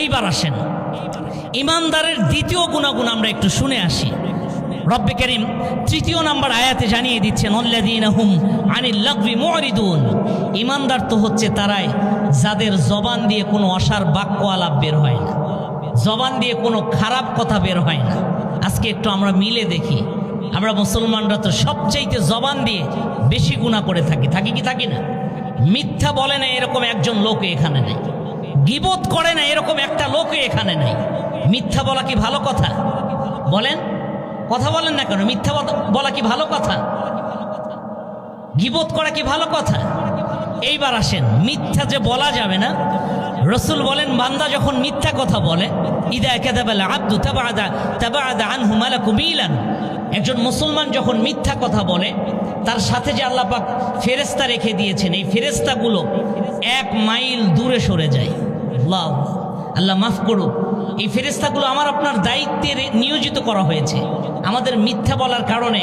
এইবার আসেন ইমানদারের দ্বিতীয় গুণাগুণ আমরা একটু শুনে আসি। রব্বে কারীম তৃতীয় নাম্বার আয়াতে জানিয়ে দিচ্ছেন আল্লাযীনা হুম আনিল লাগবি মুরিদুন। ইমানদার তো হচ্ছে তারাই যাদের জবান দিয়ে কোনো অসার বাক্য আলাপ বের হয় না, জবান দিয়ে কোনো খারাপ কথা বের হয় না। আজকে একটু আমরা মিলে দেখি, আমরা মুসলমানরা তো সবচাইতে জবান দিয়ে বেশি গুনাহ করে থাকি কি থাকি না? মিথ্যা বলে না এরকম একজন লোক এখানে নেই, গীবত করে না এরকম একটা লোক এখানে নেই। মিথ্যা বলা কি ভালো কথা? বলেন, কথা বলেন না কেন? মিথ্যা বলা কি ভালো কথা? গীবত করা কি ভালো কথা? এইবার আসেন, মিথ্যা যে বলা যাবে না, রসুল বলেন বান্দা যখন মিথ্যা কথা বলে ইদা কাযাবাল আবদু তাবাআদা আনহু মালাকু মিলান। একজন মুসলমান যখন মিথ্যা কথা বলে তার সাথে যে আল্লাহ পাক ফেরেশতা রেখে দিয়েছেন, এই ফেরেশতাগুলো 1 মাইল দূরে সরে যায়। আল্লাহ মাফ করুক, এই ফেরেশতাগুলো আমার আপনার দায়িত্বে নিয়োজিত করা হয়েছে। আমাদের মিথ্যা বলার কারণে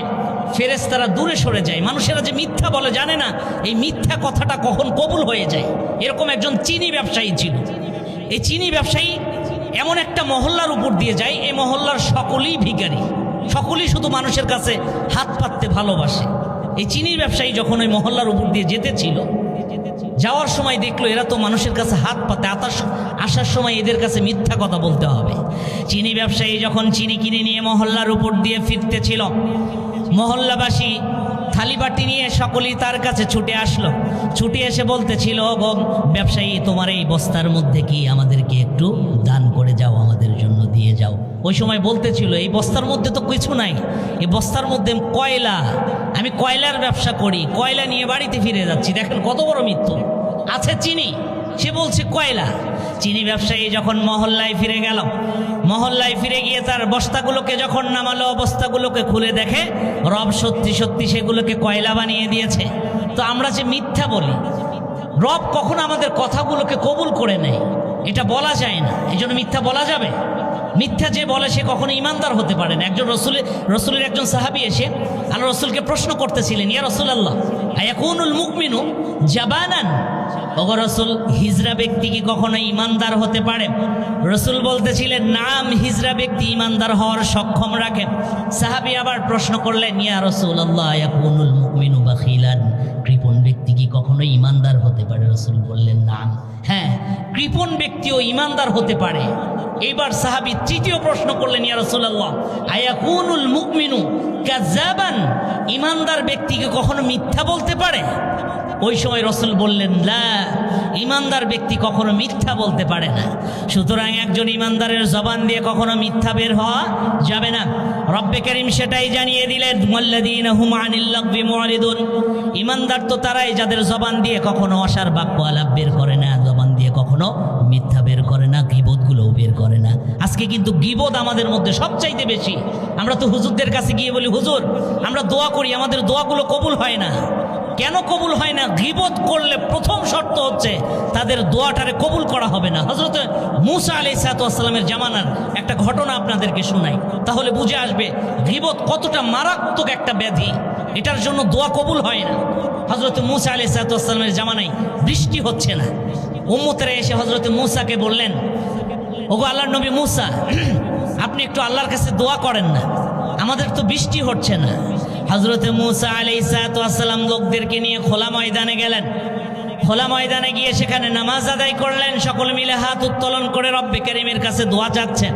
ফেরেশতারা দূরে সরে যায়। মানুষেরা যে মিথ্যা বলে জানে না এই মিথ্যা কথাটা কখন কবুল হয়ে যায়। এরকম একজন চিনি ব্যবসায়ী ছিল। এই চিনি ব্যবসায়ী এমন একটা মহল্লার উপর দিয়ে যায়, এই মহল্লার সকলেই ভিখারি, সকলেই শুধু মানুষের কাছে হাত পাততে ভালোবাসে। এই চিনির ব্যবসায়ী যখন ওই মহল্লার উপর দিয়ে যেতেছিল, যাওয়ার সময় দেখলো এরা তো মানুষের কাছে হাত পাতে, আসার সময় এদের কাছে মিথ্যা কথা বলতে হবে। চিনি ব্যবসায়ী যখন চিনি কিনে নিয়ে মহল্লার উপর দিয়ে ফিরতেছিল, মহল্লাবাসী থালি বাটি নিয়ে সকলেই তার কাছে ছুটে আসলো। ছুটে এসে বলতেছিল, গো ব্যবসায়ী, তোমার এই বস্তার মধ্যে কি আমাদেরকে একটু দান করে যাও, আমাদের জন্য দিয়ে যাও। ওই সময় বলতেছিল এই বস্তার মধ্যে তো কিছু নাই, এই বস্তার মধ্যে কয়লা, আমি কয়লার ব্যবসা করি, কয়লা নিয়ে বাড়িতে ফিরে যাচ্ছি। দেখেন কত বড় মিথ্যা। আছে চিনি, সে বলছে কয়লা। চিনি ব্যবসায়ী যখন মহল্লায় ফিরে গেল, মহল্লায় ফিরে গিয়ে তার বস্তাগুলোকে যখন নামালো, বস্তাগুলোকে খুলে দেখে রব সত্যি সত্যি সেগুলোকে কয়লা বানিয়ে দিয়েছে। তো আমরা যে মিথ্যা বলি, রব কখনো আমাদের কথাগুলোকে কবুল করে নেয়, এটা বলা যায় না। এই জন্য মিথ্যা বলা যাবে? মিথ্যা যে বলে সে কখনো ইমানদার হতে পারে না। একজন রসুলের একজন সাহাবী এসে আল্লাহ রসুলকে প্রশ্ন করতেছিলেন, ইয়া রাসূলুল্লাহ আয়াকুনুল মুমিনু জাবানান। ওগো রসুল, হিজরা ব্যক্তি কি কখনো ইমানদার হতে পারে? রসুল বলতেছিলেন, নাম, হিজরা ব্যক্তি ইমানদার হওয়ার সক্ষম রাখে। সাহাবী আবার প্রশ্ন করলেন, ইয়া রাসূলুল্লাহ আয়াকুনুল মুমিনু বাখিলান। কৃপণ ব্যক্তি কি কখনো ইমানদার হতে পারে? রসুল বললেন, নাম, হ্যাঁ, কৃপণ ব্যক্তিও ইমানদার হতে পারে। এইবার সাহাবী তৃতীয় প্রশ্ন করলেন, ইয়া রাসূলুল্লাহ আয়াকুনুল মুমিনু কাযাবান। ইমানদার ব্যক্তি কি কখনো মিথ্যা বলতে পারে? ওই সময় রসুল বললেন, লা, ইমানদার ব্যক্তি কখনো মিথ্যা বলতে পারে না। সুতরাং একজন ইমানদারের জবান দিয়ে কখনো মিথ্যা বের হওয়া যাবে না। রব্বে কারীম সেটাই জানিয়ে দিলেন, ওয়াল্লাযীনা হুম আনিল লাগবি মুরিদুন। ইমানদার তো তারাই যাদের জবান দিয়ে কখনো অসার বাক্য আলাপ বের করে না, জবান দিয়ে কখনো মিথ্যা বের করে না, গীবতগুলোও বের করে না। আজকে কিন্তু গীবত আমাদের মধ্যে সবচাইতে বেশি। আমরা তো হুজুরদের কাছে গিয়ে বলি, হুজুর আমরা দোয়া করি, আমাদের দোয়াগুলো কবুল হয় না। কেন কবুল হয় না? গীবত করলে প্রথম শর্ত হচ্ছে তাদের দোয়াটারে কবুল করা হবে না। হযরত মূসা আলাইহিস সালামের জামানার একটা ঘটনা আপনাদেরকে শোনাই, তাহলে বুঝে আসবে গীবত কতটা মারাত্মক একটা ব্যাধি। এটার জন্য দোয়া কবুল হয় না। হযরত মূসা আলাইহিস সালামের জামানায় বৃষ্টি হচ্ছে না। উম্মতেরা এসে হযরত মূসাকে বললেন, ওগো আল্লাহর নবী মূসা, আপনি একটু আল্লাহর কাছে দোয়া করেন না, আমাদের তো বৃষ্টি হচ্ছে না। হযরত মূসা আলাইহিস সালাম লোকদেরকে নিয়ে খোলা ময়দানে গেলেন। খোলা ময়দানে গিয়ে সেখানে নামাজ আদায় করলেন। সকলে মিলে হাত উত্তোলন করে রব্বে কারীমের কাছে দোয়া চাচ্ছেন।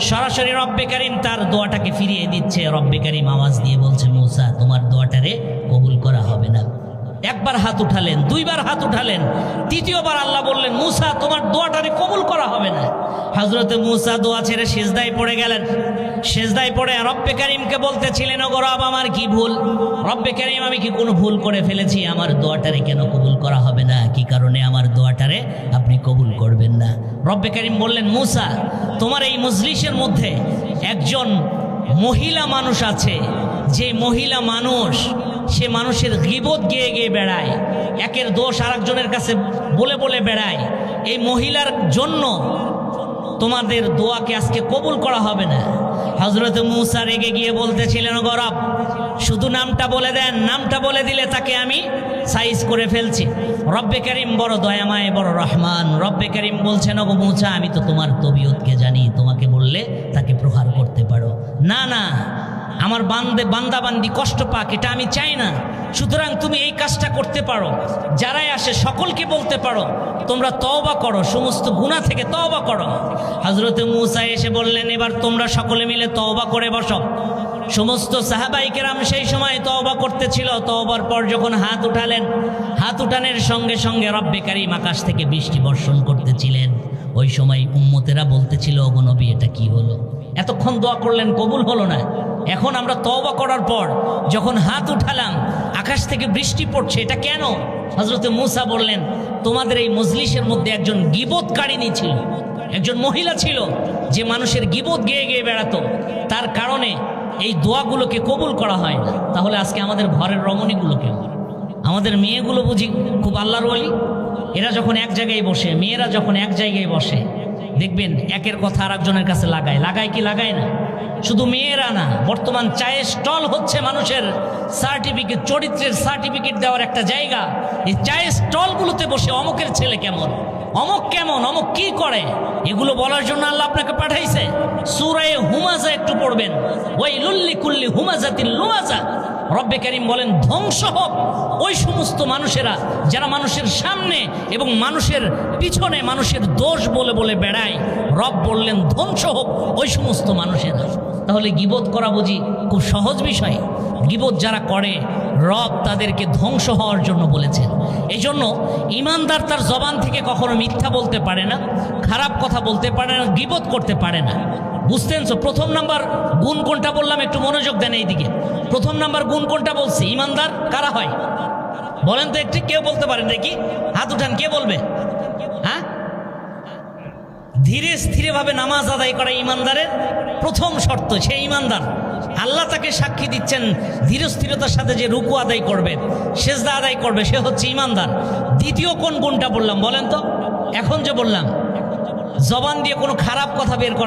সরাসরি রব্বে কারীম তার দোয়াটাকে ফিরিয়ে দিচ্ছে। রব্বে কারীম আওয়াজ দিয়ে বলছে, মূসা তোমার দোয়াটারে কবুল করা হবে না। একবার হাত উঠালেন, দুইবার হাত উঠালেন, তৃতীয়বার আল্লাহ বললেন, মূসা তোমার দোয়াটারে কবুল করা হবে না। হযরত মূসা দোয়া ছেড়ে সিজদায় পড়ে গেলেন। সিজদায় পড়ে রব্বে কারীমকে বলতেছিলেন, ওগো রব আমার কি ভুল? রব্বে কারীম আমি কি কোনো ভুল করে ফেলেছি? আমার দোয়াটারে কেন কবুল করা হবে না? কি কারণে আমার দোয়াটারে আপনি কবুল করবেন না? রব্বে কারীম বললেন, মূসা তোমার এই মজলিসের মধ্যে একজন মহিলা মানুষ আছে, যে মহিলা মানুষ সে মানুষের গীবত গেয়ে গিয়ে বেড়ায়, একের দোষ আরেকজনের কাছে বলে বলে বেড়ায়। এই মহিলার জন্য তোমাদের দোয়াকে আজকে কবুল করা হবে না। হযরত মূসা রেগে গিয়ে বলতেছিলেন, ওগো রব শুধু নামটা বলে দেন, নামটা বলে দিলে তাকে আমি সাইজ করে ফেলছি। রব্বে কারিম বড় দয়াময়, বড় রহমান। রব্বে কারিম বলছেন, ওগো মুসা, আমি তো তোমার তবিয়তকে জানি, তোমাকে বললে তাকে প্রহার করতে পারো। না না, আমার বান্দাবান্দি কষ্ট পাক, এটা আমি চাই না। সুতরাং তুমি এই কাজটা করতে পারো, যারাই আসে সকলকে বলতে পারো তোমরা তওবা করো, সমস্ত গুনাহ থেকে তওবা করো। হযরত মূসা এসে বললেন, এবার তোমরা সকলে মিলে তওবা করে বসো। সমস্ত সাহাবায়ে কেরাম সেই সময় তওবা করতেছিল। তওবার পর যখন হাত উঠালেন, হাত উঠানের সঙ্গে সঙ্গে রব্বে কারিম আকাশ থেকে বৃষ্টি বর্ষণ করতেছিলেন। ওই সময় উম্মতেরা বলতেছিল, ওগো নবী, এটা কি হলো? এতক্ষণ দোয়া করলেন, কবুল হলো না। এখন আমরা তওবা করার পর যখন হাত উঠালাম, আকাশ থেকে বৃষ্টি পড়ছে, এটা কেন? হযরত মূসা বললেন, তোমাদের এই মজলিসের মধ্যে একজন গীবতকারিনী ছিল, একজন মহিলা ছিল যে মানুষের গীবত গেয়ে গেয়ে বেড়াতো, তার কারণে এই দোয়াগুলোকে কবুল করা হয় না। তাহলে আজকে আমাদের ঘরের রমণীগুলোকে, আমাদের মেয়েগুলো বুঝি খুব আল্লাহর ওয়ালি, এরা যখন এক জায়গায় বসে, মেয়েরা যখন এক জায়গায় বসে, দেখবেন একের কথা আর একজনের কাছে লাগায় কি লাগায় না? শুধু মেয়েরা না, বর্তমান চায়ের স্টল হচ্ছে মানুষের সার্টিফিকেট, চরিত্রের সার্টিফিকেট দেওয়ার একটা জায়গা। এই চায়ের স্টলগুলোতে বসে অমুকের ছেলে কেমন, অমুক কেমন, অমুক কি করে, এগুলো বলার জন্য আল্লাহ আপনাকে পাঠাইছে। সূরা হুমাজা একটু পড়বেন, ওয়াইলুল লিকুল্লি হুমাজাতিন লুমাজা। রব্বে কারিম বলেন, ধ্বংস হোক ওই সমস্ত মানুষেরা যারা মানুষের সামনে এবং মানুষের পিছনে মানুষের দোষ বলে বলে বেড়ায়। রব বললেন, ধ্বংস হোক ওই সমস্ত মানুষেরা। তাহলে গীবত করা বুঝি খুব সহজ বিষয়? গীবত যারা করে, রব তাদেরকে ধ্বংস হওয়ার জন্য বলেছেন। এই জন্য ইমানদার তার জবান থেকে কখনো মিথ্যা বলতে পারে না, খারাপ কথা বলতে পারে না, গীবত করতে পারে না। বুঝতেন? প্রথম নাম্বার গুণ কোনটা বললাম, একটু মনোযোগ দেন এইদিকে। প্রথম নাম্বার গুণ কোনটা বলছি? ইমানদার কারা হয় বলেন তো একটু? কেউ বলতে পারেন নাকি? হাত উঠান, কে বলবে? হ্যাঁ, ধীরে স্থিরভাবে নামাজ আদায় করা ইমানদারের প্রথম শর্ত। সে ইমানদার, আল্লাহ তাকে সাক্ষী দিচ্ছেন, ধীর স্থিরতার সাথে যে রুকু আদায় করবে, সেজদা আদায় করবে, সে হচ্ছে ইমানদার। দ্বিতীয় কোন গুণটা বললাম বলেন তো? এখন যে বললাম, জবান দিয়ে কোনো খারাপ কথা বের করা